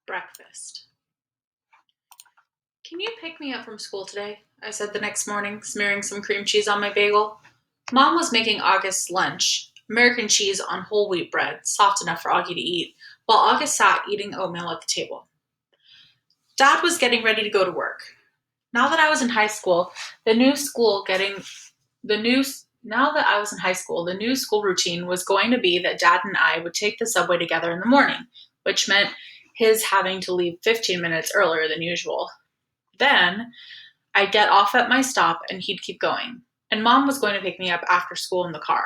Breakfast. Can you pick me up from school today? I said the next morning, smearing some cream cheese on my bagel. Mom was making August's lunch, American cheese on whole wheat bread, soft enough for Augie to eat, while August sat eating oatmeal at the table. Dad was getting ready to go to work. Now that I was in high school, the new school getting the new now that I was in high school, the new school routine was going to be that Dad and I would take the subway together in the morning, which meant his having to leave 15 minutes earlier than usual. Then I'd get off at my stop and he'd keep going. And Mom was going to pick me up after school in the car.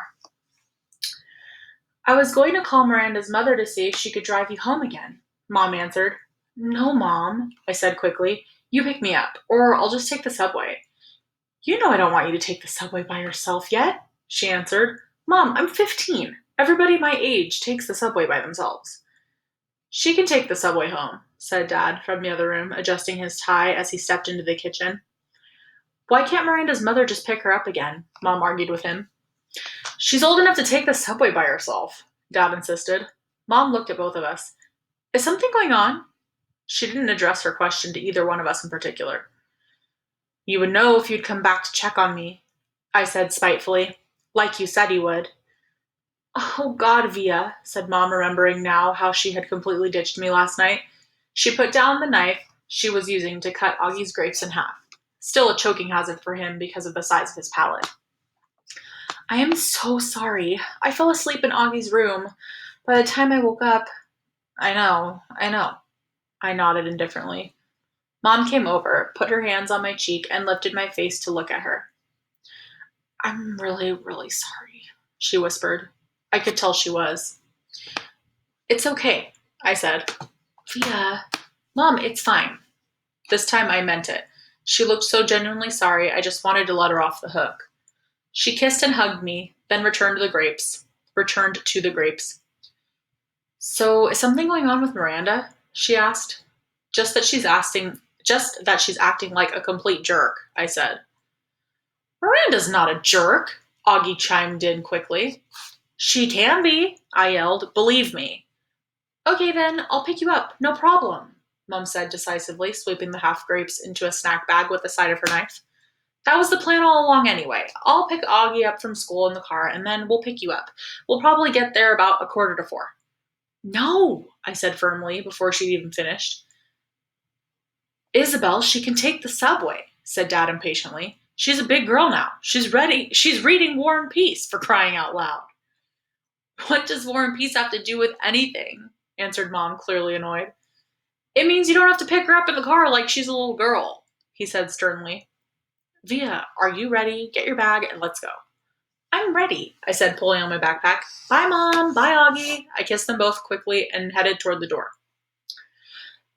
I was going to call Miranda's mother to see if she could drive you home again, Mom answered. No, Mom, I said quickly. You pick me up, or I'll just take the subway. You know I don't want you to take the subway by yourself yet, she answered. Mom, I'm 15. Everybody my age takes the subway by themselves. She can take the subway home, said Dad from the other room, adjusting his tie as he stepped into the kitchen. Why can't Miranda's mother just pick her up again? Mom argued with him. She's old enough to take the subway by herself, Dad insisted. Mom looked at both of us. Is something going on? She didn't address her question to either one of us in particular. You would know if you'd come back to check on me, I said spitefully, like you said you would. Oh, God, Via, said Mom, remembering now how she had completely ditched me last night. She put down the knife she was using to cut Augie's grapes in half, still a choking hazard for him because of the size of his palate. I am so sorry. I fell asleep in Augie's room. By the time I woke up, I know. I nodded indifferently. Mom came over, put her hands on my cheek, and lifted my face to look at her. I'm really, really sorry, she whispered. I could tell she was. It's okay, I said. Via. Mom, it's fine. This time I meant it. She looked so genuinely sorry, I just wanted to let her off the hook. She kissed and hugged me, then returned to the grapes. So, is something going on with Miranda? She asked. Just that she's acting like a complete jerk, I said. Miranda's not a jerk, Augie chimed in quickly. She can be, I yelled. Believe me. Okay then, I'll pick you up, no problem, Mum said decisively, sweeping the half grapes into a snack bag with the side of her knife. That was the plan all along anyway. I'll pick Augie up from school in the car, and then we'll pick you up. We'll probably get there about 3:45. No, I said firmly, before she'd even finished. Isabel, she can take the subway, said Dad impatiently. She's a big girl now. She's ready. She's reading War and Peace, for crying out loud. What does War and Peace have to do with anything? Answered Mom, clearly annoyed. It means you don't have to pick her up in the car like she's a little girl, he said sternly. Via, are you ready? Get your bag and let's go. I'm ready, I said, pulling on my backpack. Bye, Mom. Bye, Augie. I kissed them both quickly and headed toward the door.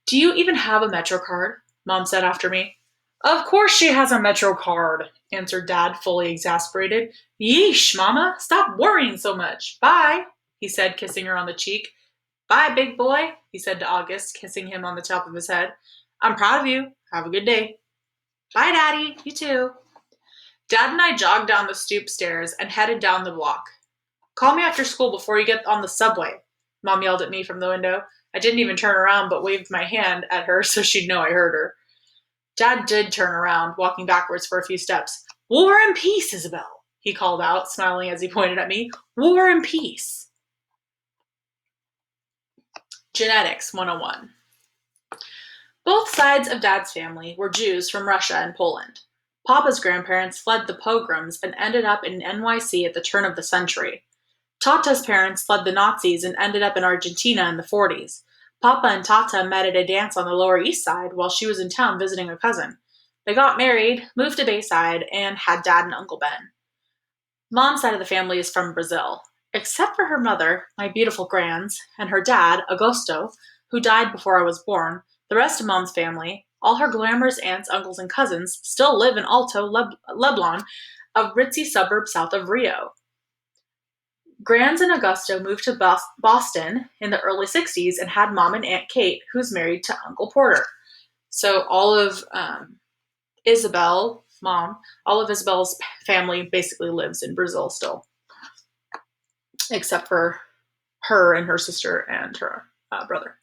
Do you even have a Metro card? Mom said after me. Of course she has a Metro card, answered Dad, fully exasperated. Yeesh, Mama. Stop worrying so much. Bye, he said, kissing her on the cheek. Bye, big boy, he said to August, kissing him on the top of his head. I'm proud of you. Have a good day. Bye, Daddy. You too. Dad and I jogged down the stoop stairs and headed down the block. Call me after school before you get on the subway, Mom yelled at me from the window. I didn't even turn around but waved my hand at her so she'd know I heard her. Dad did turn around, walking backwards for a few steps. War and Peace, Isabel, he called out, smiling as he pointed at me. War and Peace. Genetics 101. Both sides of Dad's family were Jews from Russia and Poland. Papa's grandparents fled the pogroms and ended up in NYC at the turn of the century. Tata's parents fled the Nazis and ended up in Argentina in the 40s. Papa and Tata met at a dance on the Lower East Side while she was in town visiting a cousin. They got married, moved to Bayside, and had Dad and Uncle Ben. Mom's side of the family is from Brazil. Except for her mother, my beautiful grands, and her dad, Augusto, who died before I was born, the rest of Mom's family, all her glamorous aunts, uncles, and cousins, still live in Alto Leblon, a ritzy suburb south of Rio. Grands and Augusto moved to Boston in the early 60s and had Mom and Aunt Kate, who's married to Uncle Porter. So all of all of Isabel's family basically lives in Brazil still, except for her and her sister and her brother.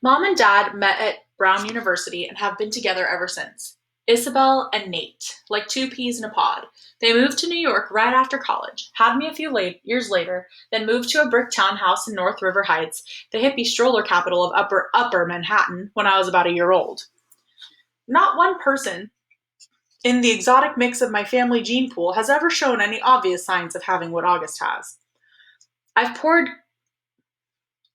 Mom and Dad met at Brown University and have been together ever since. Isabel and Nate, like two peas in a pod. They moved to New York right after college, had me a few years later, then moved to a brick townhouse in North River Heights, the hippie stroller capital of Upper Manhattan, when I was about a year old. Not one person in the exotic mix of my family gene pool has ever shown any obvious signs of having what August has. I've poured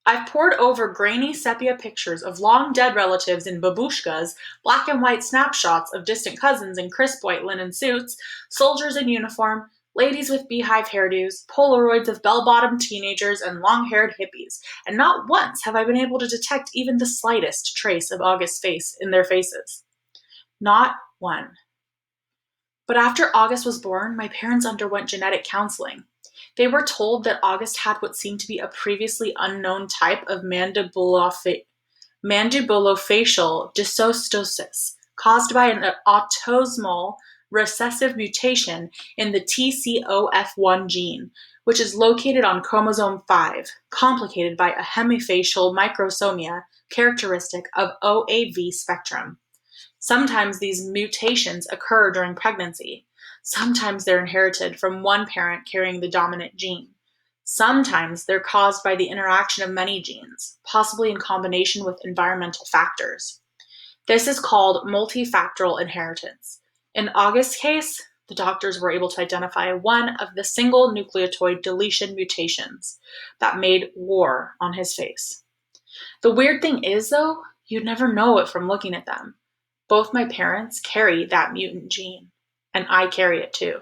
I've pored over grainy sepia pictures of long dead relatives in babushkas, black and white snapshots of distant cousins in crisp white linen suits, soldiers in uniform, ladies with beehive hairdos, Polaroids of bell bottomed teenagers and long haired hippies, and not once have I been able to detect even the slightest trace of August's face in their faces. Not one. But after August was born, my parents underwent genetic counseling. They were told that August had what seemed to be a previously unknown type of mandibulofacial dysostosis caused by an autosomal recessive mutation in the TCOF1 gene, which is located on chromosome 5, complicated by a hemifacial microsomia characteristic of OAV spectrum. Sometimes these mutations occur during pregnancy. Sometimes they're inherited from one parent carrying the dominant gene. Sometimes they're caused by the interaction of many genes, possibly in combination with environmental factors. This is called multifactorial inheritance. In August's case, the doctors were able to identify one of the single nucleotide deletion mutations that made war on his face. The weird thing is, though, you'd never know it from looking at them. Both my parents carry that mutant gene, and I carry it too.